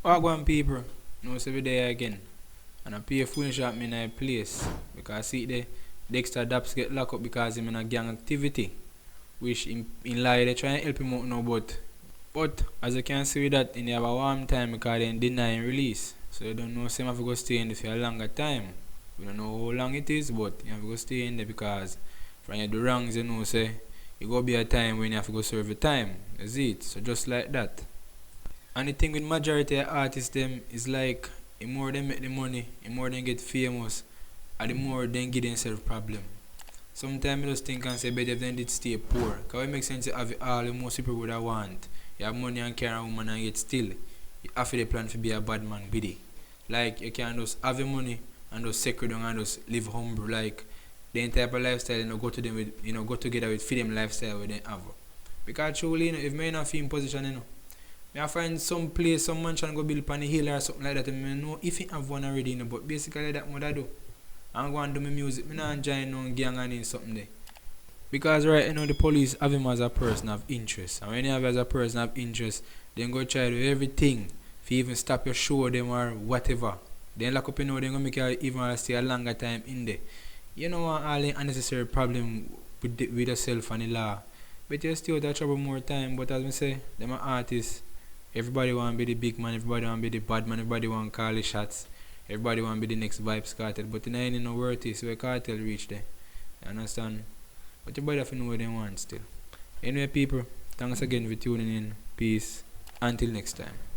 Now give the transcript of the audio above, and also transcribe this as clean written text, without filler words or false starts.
Wagwan people, no see we there again. And I pay a phone shot me in a place. Because see the Dexter Daps get locked up because him in a gang activity. Which in lie they try and help him out now but as you can see with that in have a warm time because they deny release. So you don't know some have to go stay in there for a longer time. We don't know how long it is but you have to go stay in there because when you do wrongs you know say it go be a time when you have to go serve the time. That's it. So just like that. And the thing with majority of artists them is like the more they make the money, the more they get famous, and the more they give themselves problem. Sometimes I just think and say better if they did stay poor. Cause it makes sense to have it all the most people would have want. You have money and carry a woman and yet still you have the plan to be a bad man with it. Like you can just have the money and just secure down and just live humble like the type of lifestyle go to them with go together with freedom lifestyle with they have. Because truly if me not feel in position I find some place, some mansion go build upon the hill or something like that. And I know if you have one already, but basically that what I do. I'm going to do my music. I not join no gang and in something there. Because right now the police have him as a person of interest. And when you have as a person of interest, then go try to do everything if you even stop your show them or whatever. Then lock up they're gonna make you even stay a longer time in there. You know what all the unnecessary problem with yourself and the law. But you still that trouble more time. But as I say, them are artists. Everybody want to be the big man, everybody want to be the bad man, everybody want to call the shots, everybody want to be the next Vibes Cartel. But in ain't no worth it, so a cartel reach there. You understand? But everybody have to know what they want still. Anyway, people, thanks again for tuning in. Peace. Until next time.